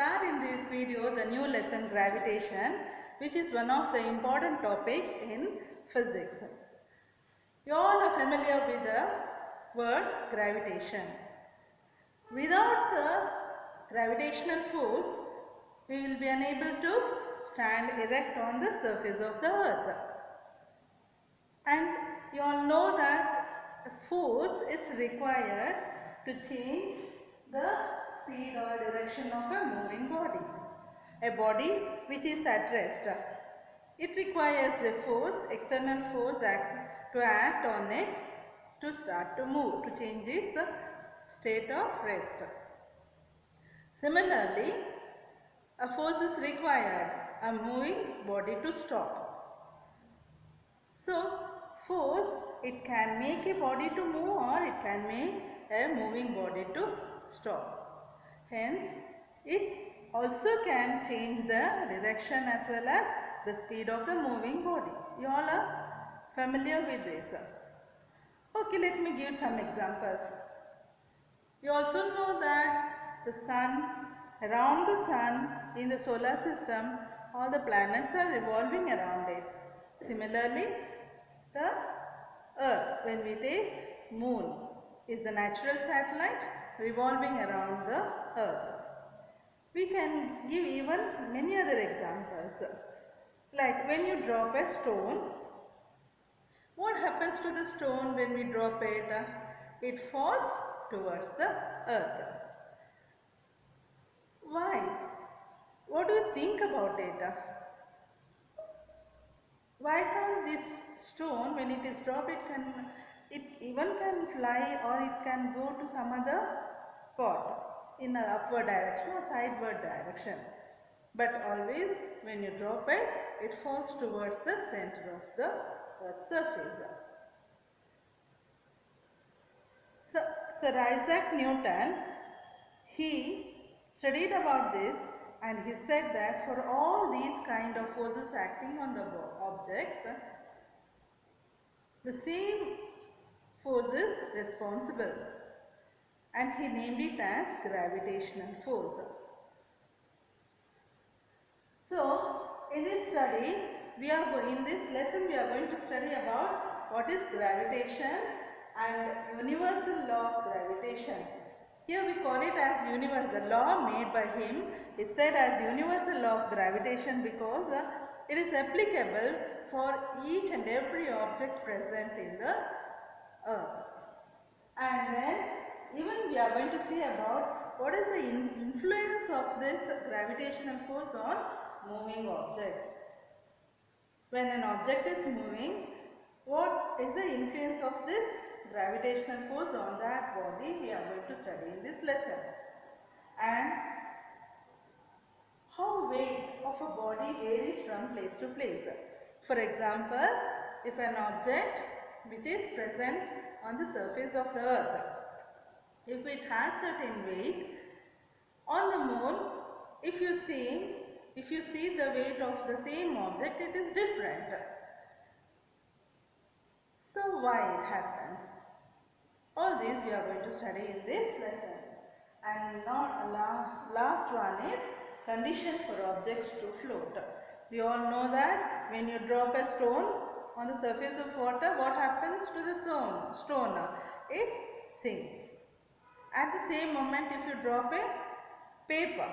start in this video the new lesson gravitation, which is one of the important topic in physics. You all are familiar with the word gravitation. Without the gravitational force, we will be unable to stand erect on the surface of the earth. And you all know that the force is required to change the speed or direction of a moving body. A body which is at rest, it requires a force, external force to act on it to start to move, to change its state of rest. Similarly, a force is required, a moving body to stop. So, force, it can make a body to move or it can make a moving body to stop. Hence, it also can change the direction as well as the speed of the moving body. You all are familiar with this. Okay, let me give some examples. You also know that the sun, around the sun in the solar system, all the planets are revolving around it. Similarly, the earth, when we take moon, is the natural satellite revolving around the earth. We can give even many other examples. Like when you drop a stone, what happens to the stone when we drop it? It falls towards the earth. Why? What do you think about it? Why can't this stone, when it is dropped, it even can fly or it can go to some other spot in an upward direction or sideward direction. But always when you drop it, it falls towards the center of the earth's surface. So, Sir Isaac Newton, he studied about this and he said that for all these kind of forces acting on the objects, the same force is responsible, and he named it as gravitational force. So, in this study, in this lesson we are going to study about what is gravitation and universal law of gravitation. Here we call it as the law made by him is said as universal law of gravitation because it is applicable for each and every object present in the earth. And then even we are going to see about what is the influence of this gravitational force on moving objects. When an object is moving, what is the influence of this gravitational force on that body we are going to study in this lesson. And how weight of a body varies from place to place. For example, if an object which is present on the surface of the earth, if it has certain weight, on the moon, if you see the weight of the same object, it is different. So why it happens? All these we are going to study in this lesson. And now last one is condition for objects to float. We all know that when you drop a stone on the surface of water, what happens to the stone? It sinks. At the same moment, if you drop a paper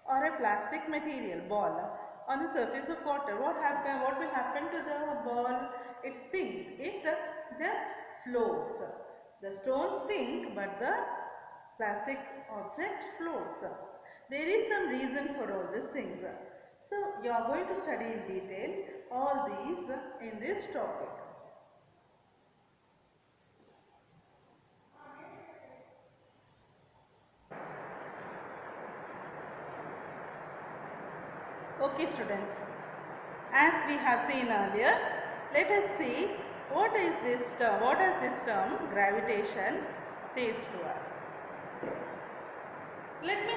or a plastic material ball on the surface of water, what will happen to the ball? It sinks. It just floats. The stone sinks, but the plastic object floats. There is some reason for all these things. So, you are going to study in detail all these in this topic. Okay students, as we have seen earlier, let us see what does this term gravitation says to us. Let me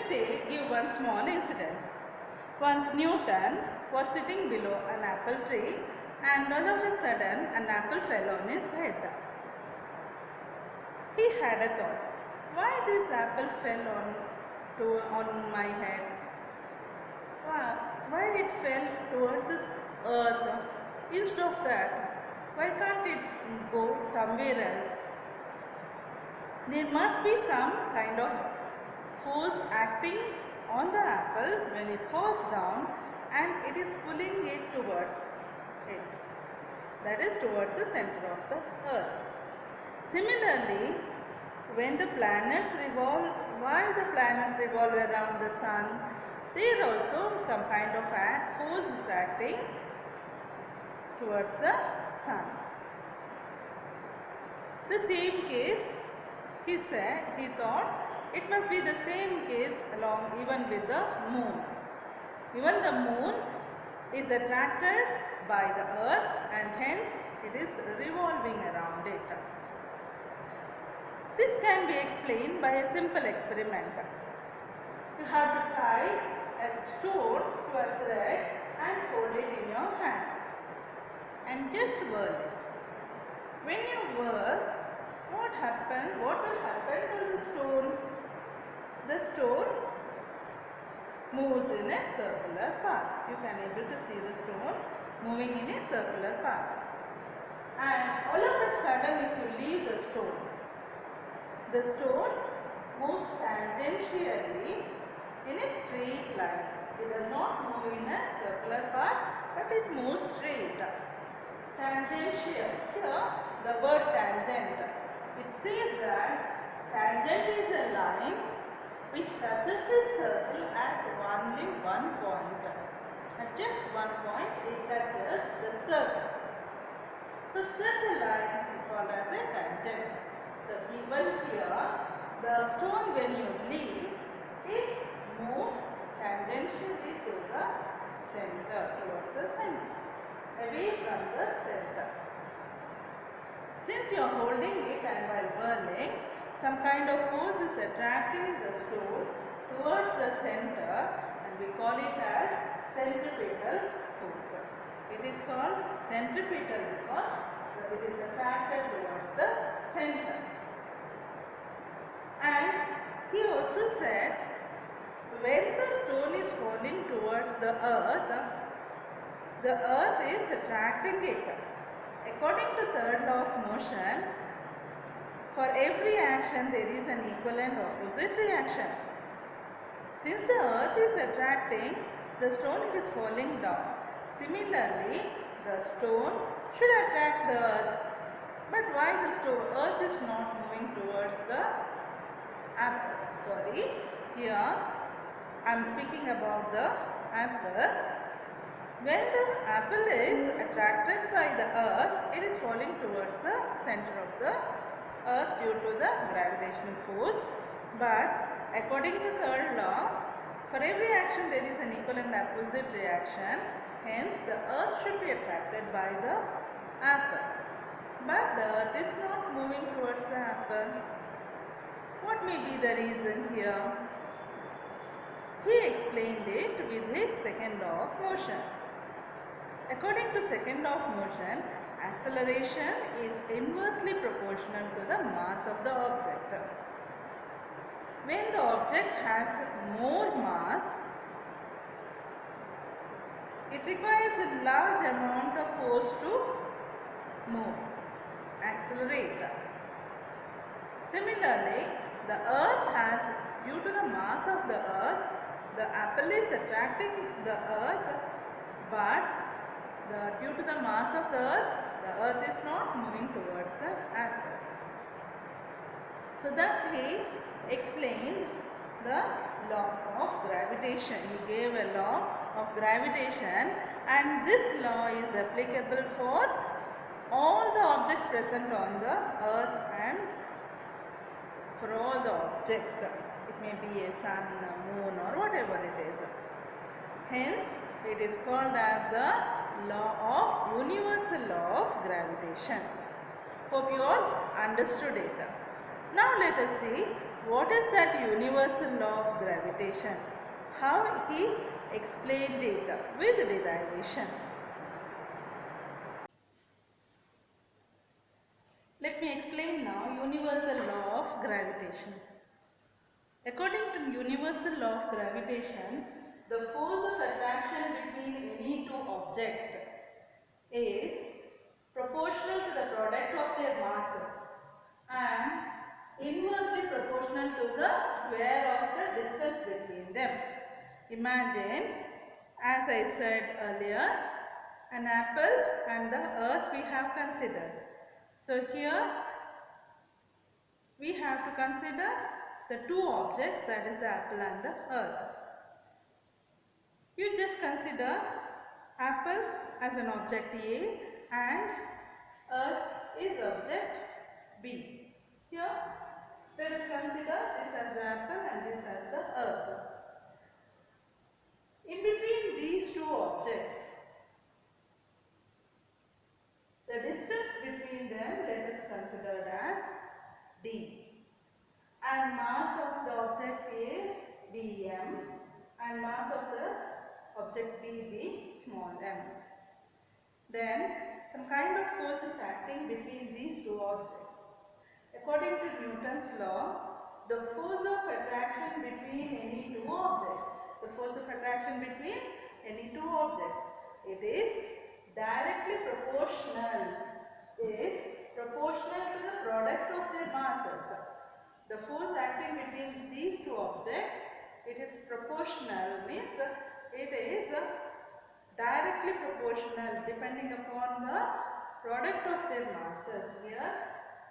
give one small incident. Once Newton was sitting below an apple tree and all of a sudden an apple fell on his head. He had a thought, why this apple fell on my head? Instead of that, why can't it go somewhere else? There must be some kind of force acting on the apple when it falls down and it is pulling it towards it. That is towards the center of the earth. Similarly, when the planets revolve, while the planets revolve around the sun, there also some kind of force is acting towards the sun. The same case, he thought it must be the same case along even with the moon. Even the moon is attracted by the earth and hence it is revolving around it. This can be explained by a simple experiment. You have to tie a stone to a thread and hold it in your hand and just whirl it. When you whirl, what will happen to the stone? The stone moves in a circular path. You can able to see the stone moving in a circular path. And all of a sudden, if you leave the stone moves tangentially in a straight line. It does not move in a circular path, but it moves straight. Tangential. Here, the word tangent. It says that tangent is a line which touches the circle at only one point. At just one point, it touches the circle. So, such a line is called as a tangent. So, even here, the stone when you leave, it moves tangentially to the center, towards the center, away from the center. Since you are holding it and while whirling, some kind of force is attracting the stone towards the center and we call it as centripetal force. It is called centripetal because it is attracted towards the center. And he also said when the stone is falling towards the earth is attracting it. According to third law of motion, for every action there is an equal and opposite reaction. Since the earth is attracting, the stone is falling down. Similarly, the stone should attract the earth. But why the earth is not moving towards the apple? Sorry, here I am speaking about the apple. When the apple is attracted by the earth, it is falling towards the center of the earth due to the gravitational force. But according to third law, for every action there is an equal and opposite reaction. Hence, the earth should be attracted by the apple. But the earth is not moving towards the apple. What may be the reason here? He explained it with his second law of motion. According to second law of motion, acceleration is inversely proportional to the mass of the object. When the object has more mass, it requires a large amount of force to move, accelerate. Similarly, the earth has, due to the mass of the earth, the apple is attracting the earth, but due to the mass of the earth is not moving towards the apple. So thus he explained the law of gravitation. He gave a law of gravitation, and this law is applicable for all the objects present on the earth and for all the objects. It may be a sun, a moon or whatever it is. Hence, it is called as the universal law of gravitation. Hope you all understood it. Now let us see what is that universal law of gravitation. How he explained it with derivation. Let me explain now universal law of gravitation. According to universal law of gravitation, the force of attraction between any two objects is proportional to the product of their masses and inversely proportional to the square of the distance between them. Imagine, as I said earlier, an apple and the earth we have considered. So here we have to consider the two objects, that is the apple and the earth. You just consider apple as an object A and earth is object B. Here let us consider this as the apple and this as the earth. In between these two objects, the distance between them let us consider as D. And mass of the object A dm and mass of the object B be small m. Then some kind of force is acting between these two objects. According to Newton's law, the force of attraction between any two objects, it is directly proportional, to the product of their masses. The force acting between these two objects, it is proportional, means it is directly proportional depending upon the product of their masses. Here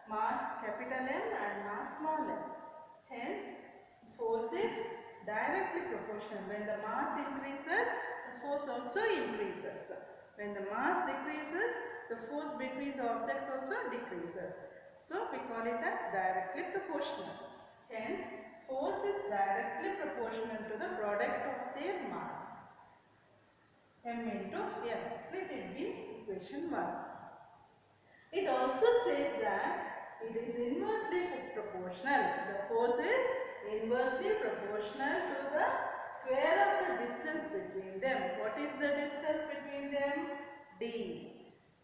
mass capital M and mass small m. Hence force is directly proportional. When the mass increases, the force also increases. When the mass decreases, the force between the objects also decreases. So we call it as directly proportional. Hence force is directly proportional to the product of their mass. M into M. Let it be equation 1. It also says that it is inversely proportional. The force is inversely proportional to the square of the distance between them. What is the distance between them? D.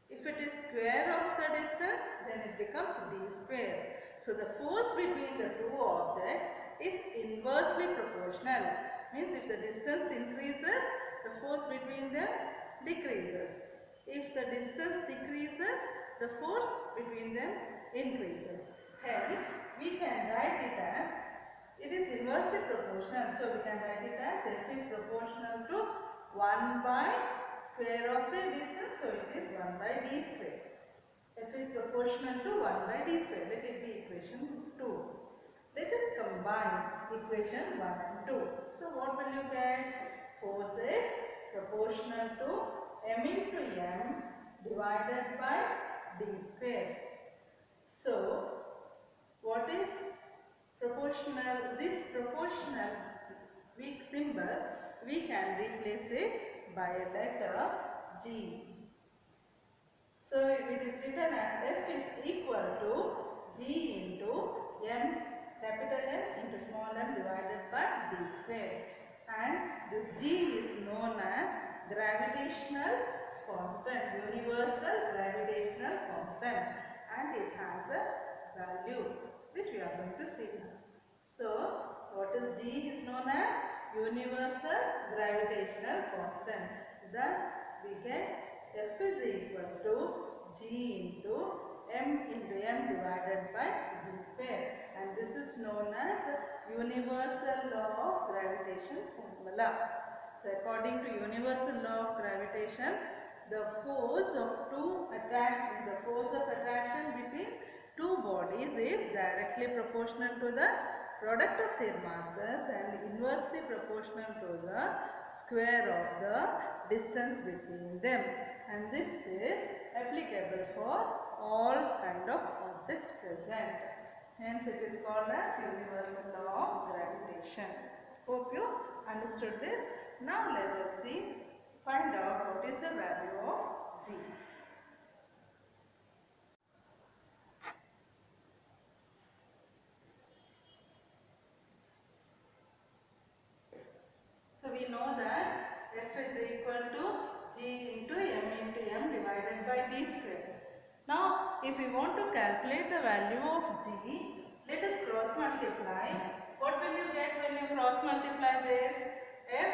If it is square of the distance, then it becomes d square. So the force between the two objects is inversely proportional. Means if the distance increases, the force between them decreases. If the distance decreases, the force between them increases. Hence, we can write it as, it is inversely proportional. So we can write it as f is proportional to 1 by square of the distance. So it is 1 by d square. F is proportional to 1 by d square. Let it be equation 2. Let us combine equation 1 and 2. So what will you get? Force is proportional to m into m divided by d square. So what is proportional? This proportional weak symbol, we can replace it by a letter G. So it is written as F is equal to G into M, capital M into small m divided by d square. And this G is known as gravitational constant, universal gravitational constant, and it has a value which we are going to see now. So what is G is known as universal gravitational constant. Thus we get F is equal to G into M divided by d square, and this is known as universal law of gravitation formula. So according to universal law of gravitation, the force of attraction between two bodies is directly proportional to the product of their masses and inversely proportional to the square of the distance between them, and this is applicable for all kind of objects present. Hence it is called as universal law of gravitation. Hope you understood this. Now let us find out what is the value of G. So we know that F is equal to G into M divided by d square. Now if we want to calculate the value of G, let us cross multiply. What will you get when you cross multiply this? F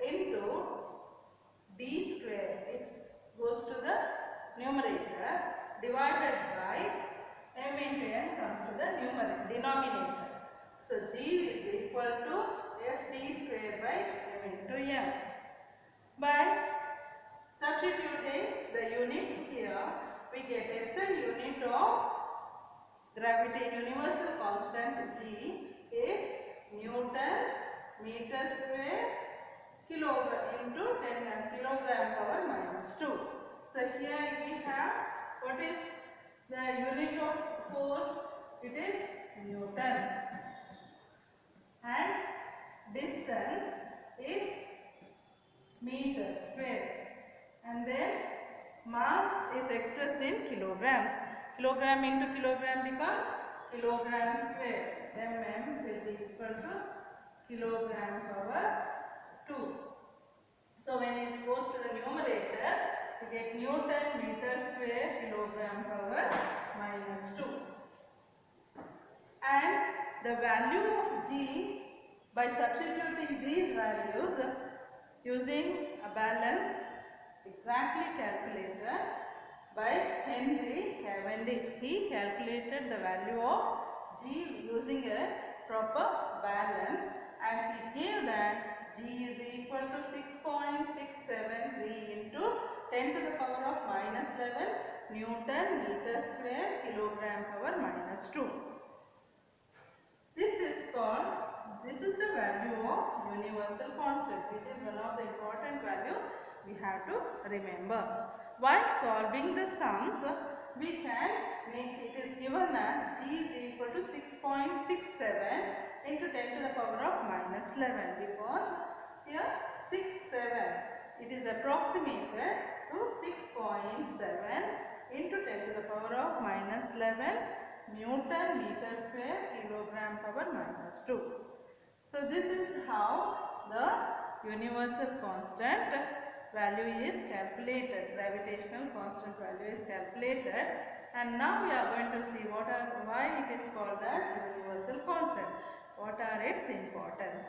into d square. It goes to the universal constant G is Newton meter square kilogram into 10 kilogram power minus 2. So here we have what is the unit of force? It is Newton, and distance is meter square, and then mass is expressed in kilograms. Kilogram into kilogram becomes kilogram square. Mm will be equal to kilogram power 2. So when it goes to the numerator, we get Newton meter square kilogram power minus 2. And the value of G, by substituting these values using a balance exactly calculated by Henry Cavendish. He calculated the value of G using a proper balance, and he gave that G is equal to 6.673 into 10 to the power of minus 11 Newton meter square kilogram power minus 2. This is the value of universal constant, which is one of the important values we have to remember. While solving the sums, we can make it is given as G is equal to 6.67 into 10 to the power of minus 11, because here 67, it is approximated to 6.7 into 10 to the power of minus 11 Newton meter square kilogram power minus 2. So this is how the universal constant value is calculated, gravitational constant value is calculated, and now we are going to see why it is called as universal constant, what are its importance.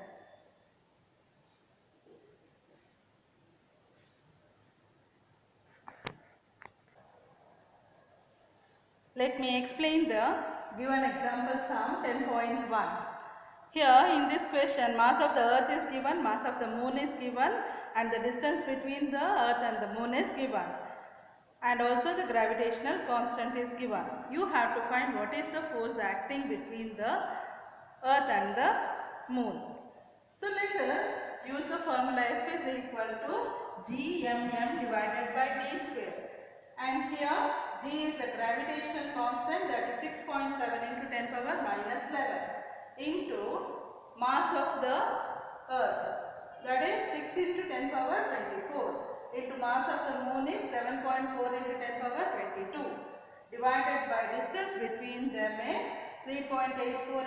Let me explain the given example sum 10.1. Here in this question, mass of the earth is given, mass of the moon is given, and the distance between the earth and the moon is given, and also the gravitational constant is given. You have to find what is the force acting between the earth and the moon. So let us use the formula F is equal to Gmm divided by d square, and here G is the gravitational constant, that is 6.7 into 10 power minus 11 into mass of the earth, that is 6 into 10 power 24 into mass of the moon is 7.4 into 10 power 22 divided by distance between them is 3.84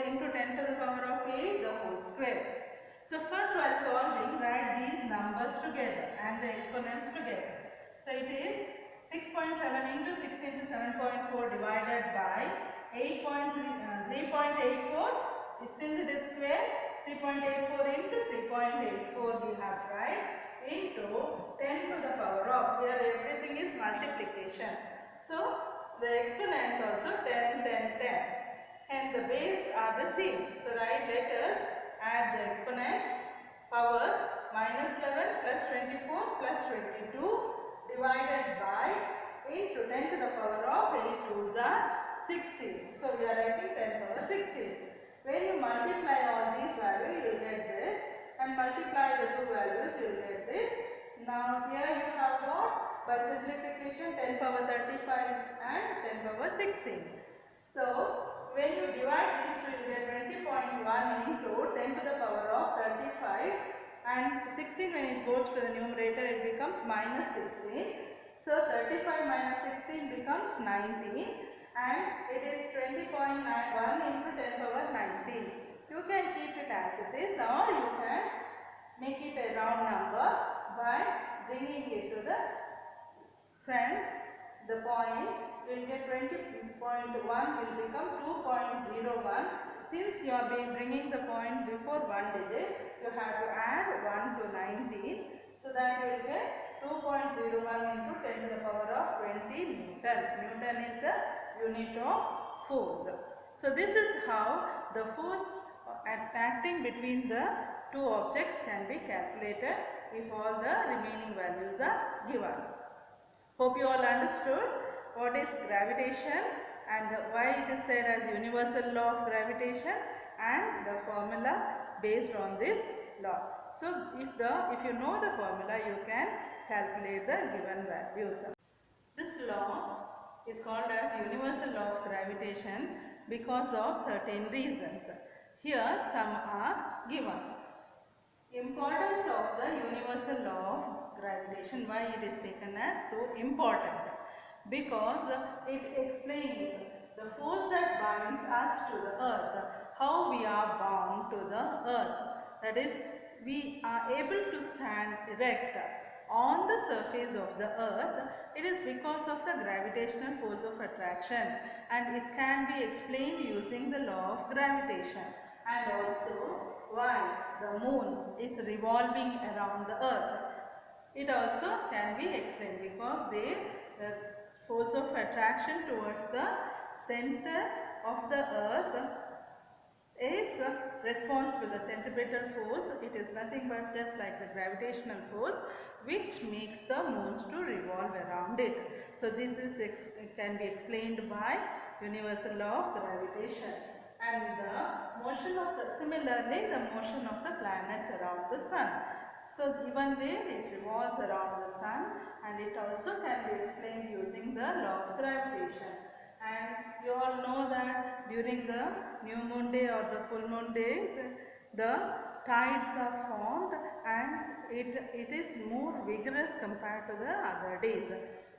into 10 to the power of 8 the whole square. So first, while solving, write these numbers together and the exponents together. So it is 6.7 into 6 into 7.4 divided by 3.84. Since it is square, 3.84 into 3.84 we have to write into 10 to the power of, here everything is multiplication. So the exponents also 10, 10, 10, and the base are the same. So let us add the exponents, powers minus 11 plus 24 plus 22 divided by into 10 to the power of 8 twos are 16. So we are writing 10 power 16. When you multiply all these values, you will get this, and multiply the two values, you will get this. Now here you have what? By simplification 10 power 35 and 10 power 16. So when you divide this, you will get 20.1 into 10 to the power of 35, and 16 when it goes to the numerator it becomes minus 16. So 35 minus 16 becomes 19, and it is 20.91 into 10 power 19. You can keep it as it is, or you can make it a round number by bringing it to the front. The point will get 20.1 will become 2.01. Since you are bringing the point before one digit, you have to add 1 to 19. So that you will get 2.01 into 10 to the power of 20 Newton. Newton is the unit of force. So this is how the force acting between the two objects can be calculated if all the remaining values are given. Hope you all understood what is gravitation, and why it is said as universal law of gravitation and the formula based on this law. So if you know the formula, you can calculate the given values. This law is called as universal law of gravitation because of certain reasons. Here some are given. Importance of the universal law of gravitation. Why it is taken as so important? Because it explains the force that binds us to the earth, how we are bound to the earth. That is, we are able to stand erect on the surface of the earth. It is because of the gravitational force of attraction, and it can be explained using the law of gravitation. And also why the moon is revolving around the earth. It also can be explained because the force of attraction towards the center of the earth is responsible. The centripetal force, it is nothing but just like the gravitational force which makes the moons to revolve around it. So this is can be explained by universal law of gravitation. And the motion of similarly the motion of the planets around the sun. So even there it revolves around the sun, and it also can be explained using the law of gravitation. And you all know that during the new moon day or the full moon days, the tides are formed and it is more vigorous compared to the other days.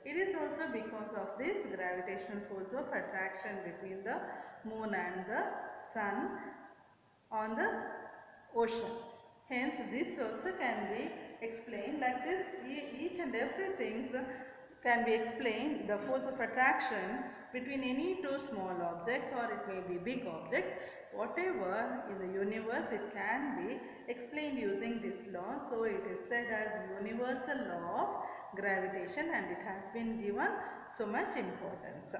It is also because of this gravitational force of attraction between the moon and the sun on the ocean. Hence, this also can be explained like this. Each and everything can be explained, the force of attraction between any two small objects, or it may be big objects. Whatever in the universe, it can be explained using this law. So it is said as universal law of gravitation, and it has been given so much importance.